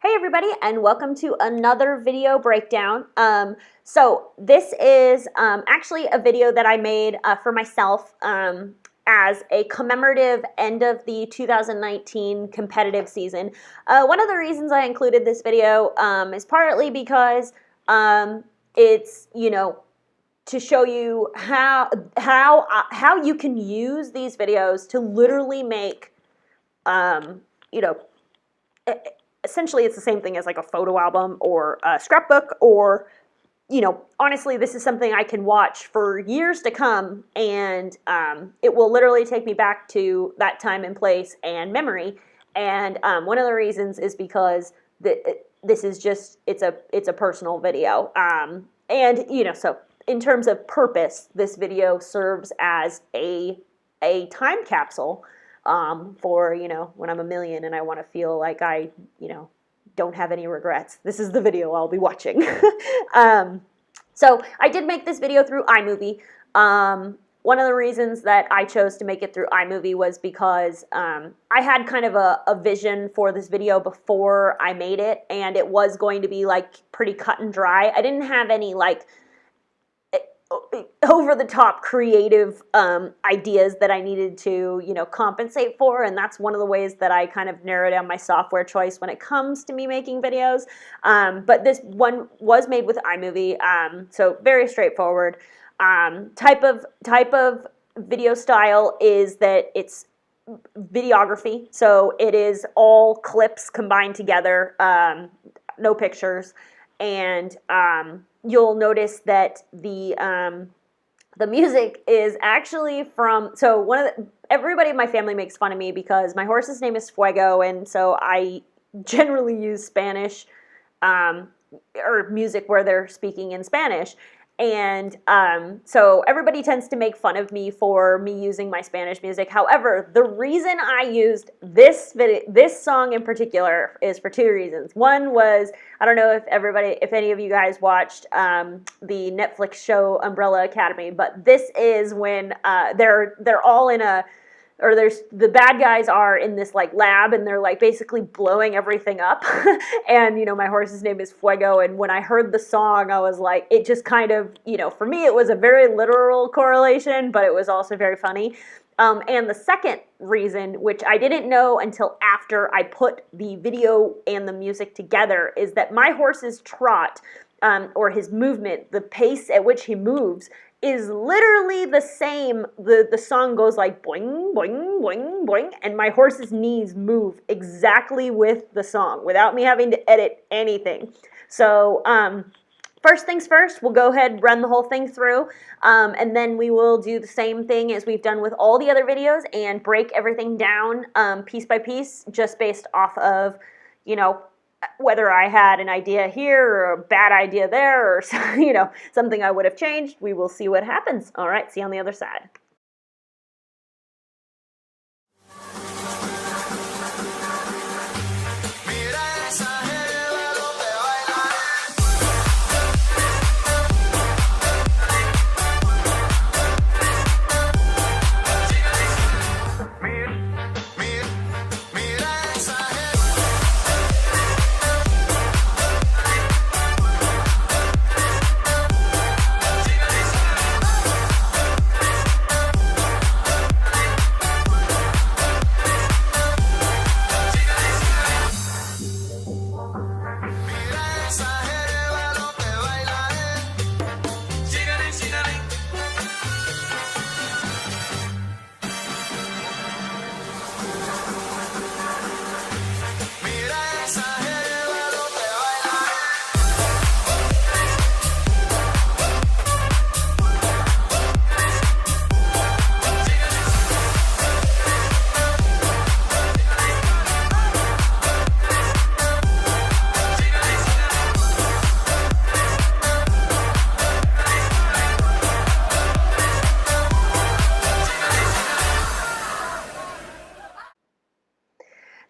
Hey everybody, and welcome to another video breakdown. So this is actually a video that I made for myself as a commemorative end of the 2019 competitive season. One of the reasons I included this video is partly because it's, to show you how you can use these videos to literally make, essentially it's the same thing as like a photo album or a scrapbook, or honestly, this is something I can watch for years to come, and it will literally take me back to that time and place and memory. And one of the reasons is because this is just it's a personal video, and so in terms of purpose, this video serves as a time capsule for, when I'm a million and I want to feel like I, don't have any regrets. This is the video I'll be watching. So I did make this video through iMOVIE. One of the reasons that I chose to make it through iMOVIE was because I had kind of a vision for this video before I made it, and it was going to be like pretty cut and dry. I didn't have any like over-the-top creative ideas that I needed to, compensate for, and that's one of the ways that I kind of narrow down my software choice when it comes to me making videos. But this one was made with iMOVIE, so very straightforward. Type of video style is that it's videography, so it is all clips combined together, no pictures, and you'll notice that the music is actually from, so everybody in my family makes fun of me because my horse's name is Fuego, and so I generally use Spanish or music where they're speaking in Spanish. And so everybody tends to make fun of me for me using my Spanish music. However, the reason I used this song in particular is for two reasons. One was, I don't know if any of you guys watched the Netflix show Umbrella Academy, but this is when they're all in the bad guys are in this like lab, and they're like basically blowing everything up. And my horse's name is Fuego, and when I heard the song, I was like, it just kind of, for me it was a very literal correlation, but it was also very funny. And the second reason, which I didn't know until after I put the video and the music together, is that my horse's trot, or his movement, the pace at which he moves, is literally the same. The song goes like boing, boing, boing, boing, and my horse's knees move exactly with the song without me having to edit anything. So first things first, we'll go ahead and run the whole thing through, and then we will do the same thing as we've done with all the other videos and break everything down piece by piece, just based off of, whether I had an idea here or a bad idea there, or something I would have changed. We will see what happens. All right, see you on the other side.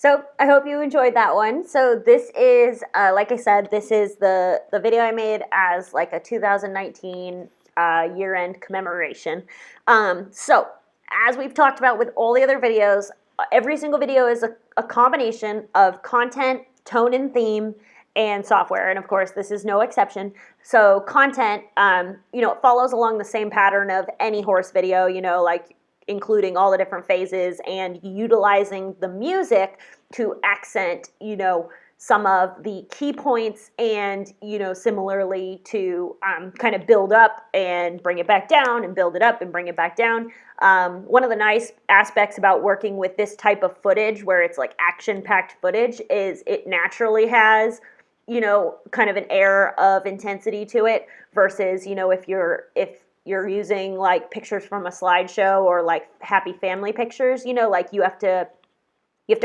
So I hope you enjoyed that one. So this is, like I said, this is the video I made as like a 2019 year-end commemoration. So as we've talked about with all the other videos, every single video is a combination of content tone and theme, and software. And of course, this is no exception. So content, you know, it follows along the same pattern of any horse video, you know, like including all the different phases and utilizing the music to accent, you know, some of the key points, and, you know, similarly to kind of build up and bring it back down, and build it up and bring it back down. One of the nice aspects about working with this type of footage, where it's like action-packed footage, is it naturally has, you know, kind of an air of intensity to it, versus, you know, if you're using like pictures from a slideshow or like happy family pictures, you know, like you have to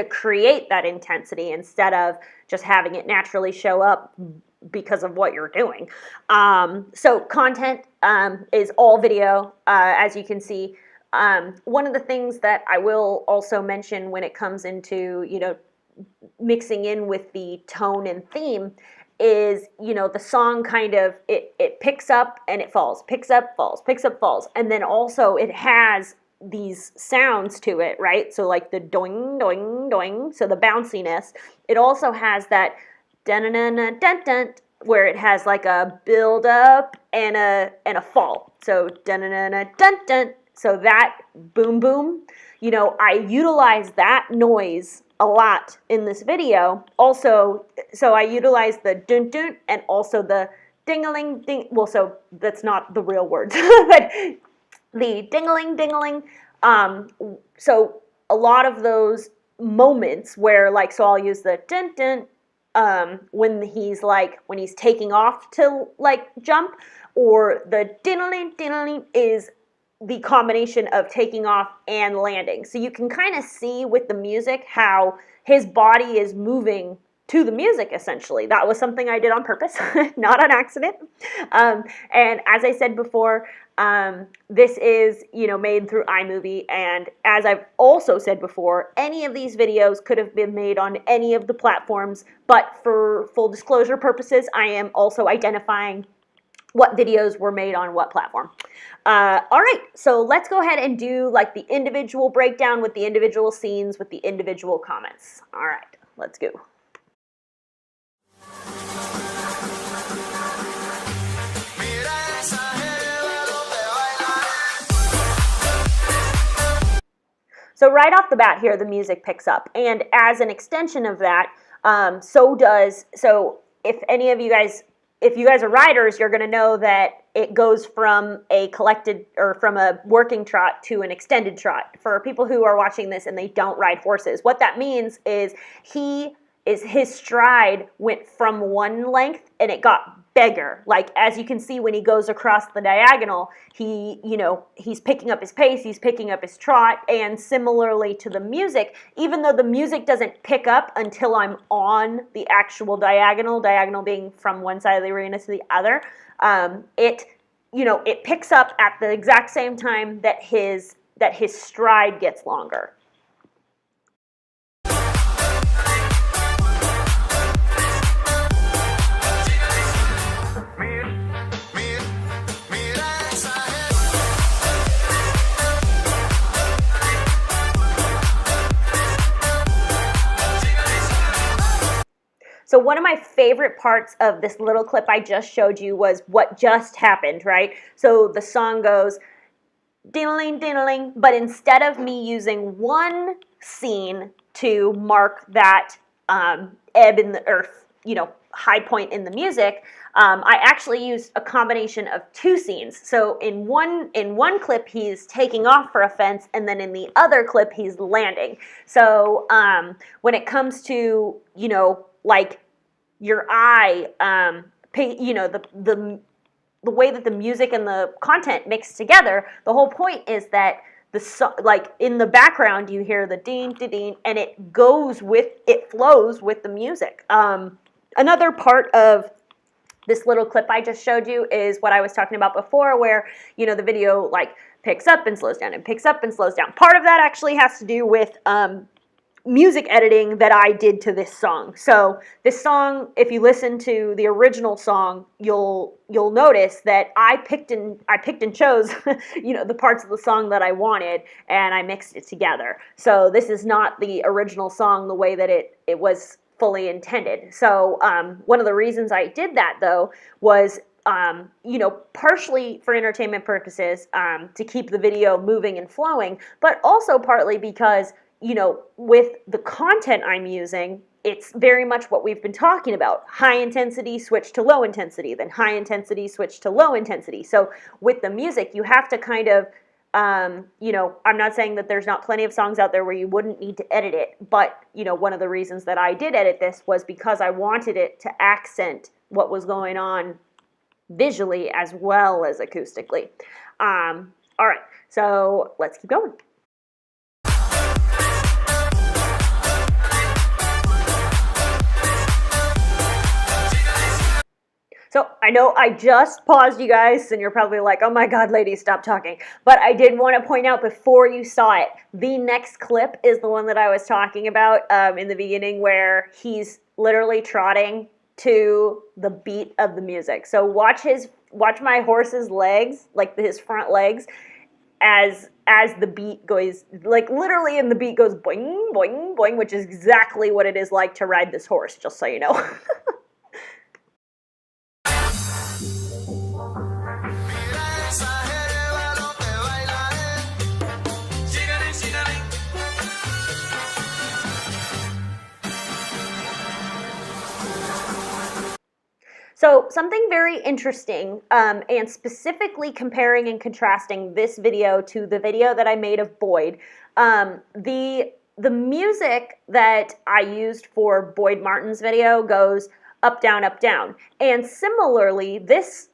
create that intensity instead of just having it naturally show up because of what you're doing. So content is all video, as you can see. One of the things that I will also mention when it comes into, you know, mixing in with the tone and theme is, you know, the song kind of, it picks up and it falls, picks up, falls, picks up, falls. And then also it has these sounds to it, right? So like the doing, doing, doing, so the bounciness. It also has that dun-dun-dun-dun, dun-dun, where it has like a build up and a fall. So dun-dun-dun-dun, dun-dun, so that boom boom, you know, I utilize that noise a lot in this video. Also, so I utilize the dun dun and also the ding-a-ling ding. Well, so that's not the real words, but the ding-a-ling ding-a-ling. So a lot of those moments where, like, so I'll use the dun dun when he's taking off to like jump, or the ding-a-ling ding-a-ling is the combination of taking off and landing. So you can kind of see with the music how his body is moving to the music, essentially. That was something I did on purpose, not on accident. And as I said before, this is, you know, made through iMOVIE. And as I've also said before, any of these videos could have been made on any of the platforms, but for full disclosure purposes, I am also identifying what videos were made on what platform. All right, so let's go ahead and do like the individual breakdown with the individual scenes with the individual comments. All right, let's go. So right off the bat here, the music picks up, and as an extension of that, so if any of you guys, if you guys are riders, you're going to know that it goes from a collected, or from a working trot to an extended trot. For people who are watching this and they don't ride horses, what that means is his stride went from one length and it got bigger. Like, as you can see when he goes across the diagonal, he's picking up his pace, he's picking up his trot. And similarly to the music, even though the music doesn't pick up until I'm on the actual diagonal being from one side of the arena to the other, it picks up at the exact same time that his stride gets longer. So one of my favorite parts of this little clip I just showed you was what just happened, right? So the song goes ding-a-ling, ding-a-ling, but instead of me using one scene to mark that ebb in the earth, high point in the music, I actually used a combination of two scenes. So in one clip he's taking off for a fence, and then in the other clip he's landing. So when it comes to like your eye, the way that the music and the content mix together, the whole point is that like in the background you hear the ding, ding, ding, and it flows with the music. Another part of this little clip I just showed you is what I was talking about before, where the video like picks up and slows down and picks up and slows down. Part of that actually has to do with music editing that I did to this song. So this song, if you listen to the original song, you'll notice that I picked and chose the parts of the song that I wanted, and I mixed it together. So this is not the original song the way that it was fully intended. So one of the reasons I did that, though, was partially for entertainment purposes, to keep the video moving and flowing, but also partly because, with the content I'm using, it's very much what we've been talking about. High intensity, switch to low intensity, then high intensity, switch to low intensity. So with the music, you have to kind of, I'm not saying that there's not plenty of songs out there where you wouldn't need to edit it, but, one of the reasons that I did edit this was because I wanted it to accent what was going on visually as well as acoustically. All right, so let's keep going. So I know I just paused you guys, and you're probably like, oh my God, lady, stop talking. But I did want to point out before you saw it, the next clip is the one that I was talking about in the beginning, where he's literally trotting to the beat of the music. So watch my horse's legs, like his front legs, as the beat goes, like literally, and the beat goes boing, boing, boing, which is exactly what it is like to ride this horse, just so you know. So something very interesting, and specifically comparing and contrasting this video to the video that I made of Boyd, the music that I used for Boyd Martin's video goes up, down, up, down. And similarly, this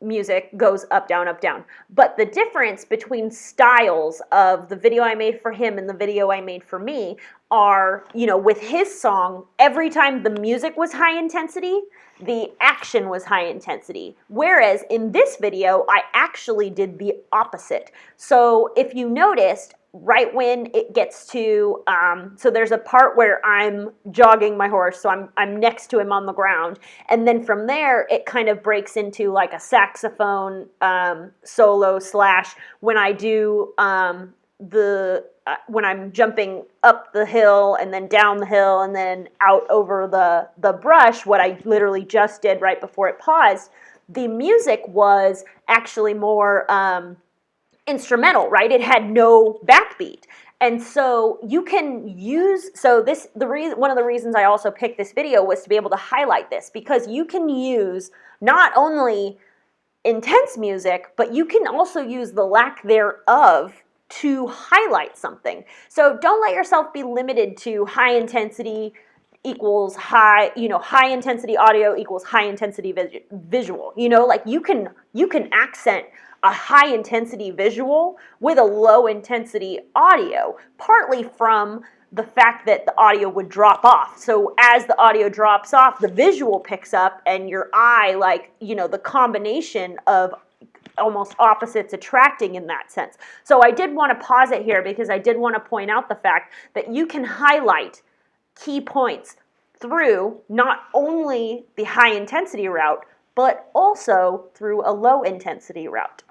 music goes up, down, up, down. But the difference between styles of the video I made for him and the video I made for me are, with his song, every time the music was high intensity, the action was high intensity. Whereas in this video, I actually did the opposite. So if you noticed, right when it gets to, so there's a part where I'm jogging my horse, so I'm next to him on the ground, and then from there, it kind of breaks into like a saxophone solo / when I do when I'm jumping up the hill and then down the hill and then out over the brush, what I literally just did right before it paused, the music was actually more instrumental, right? It had no backbeat. And so you can use, one of the reasons I also picked this video was to be able to highlight this, because you can use not only intense music, but you can also use the lack thereof to highlight something. So don't let yourself be limited to high intensity equals high intensity audio equals high intensity visual. Like you can accent a high intensity visual with a low intensity audio, partly from the fact that the audio would drop off. So as the audio drops off, the visual picks up, and your eye, the combination of almost opposites attracting in that sense. So I did want to pause it here because I did want to point out the fact that you can highlight key points through not only the high intensity route, but also through a low intensity route.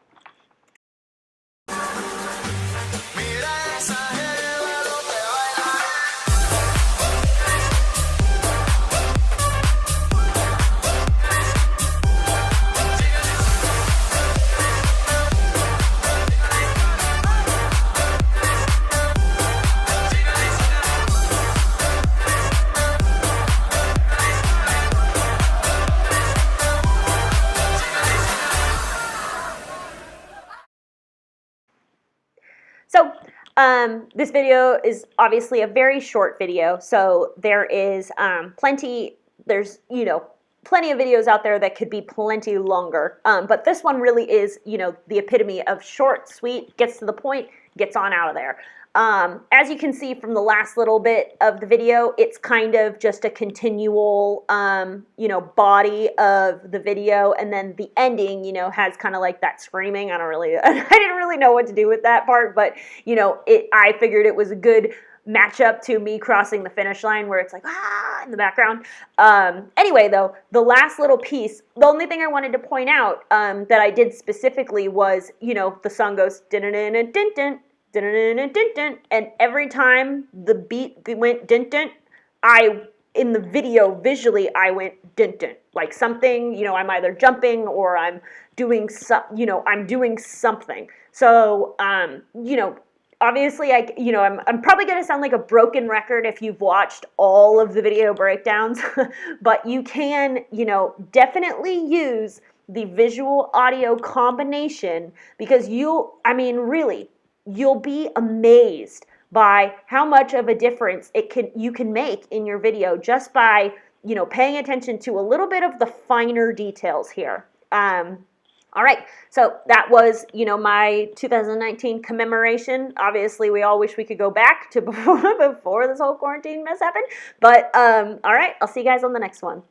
So this video is obviously a very short video, so there is plenty of videos out there that could be plenty longer, but this one really is, the epitome of short, sweet, gets to the point, gets on out of there. As you can see from the last little bit of the video, it's kind of just a continual, body of the video, and then the ending, has kind of like that screaming. I didn't really know what to do with that part, but, I figured it was a good matchup to me crossing the finish line, where it's like, in the background. Anyway, though, the last little piece, the only thing I wanted to point out that I did specifically was, the song goes, din-din-din-din-din, and every time the beat went dint, I in the video visually, I went dun dun, like something, you know, I'm either jumping or I'm doing I'm doing something. So, you know, obviously I'm probably going to sound like a broken record if you've watched all of the video breakdowns, but you can, you know, definitely use the visual audio combination, because really, you'll be amazed by how much of a difference you can make in your video just by, you know, paying attention to a little bit of the finer details here. All right, so that was, you know, my 2019 commemoration. Obviously, we all wish we could go back to before this whole quarantine mess happened. But all right, I'll see you guys on the next one.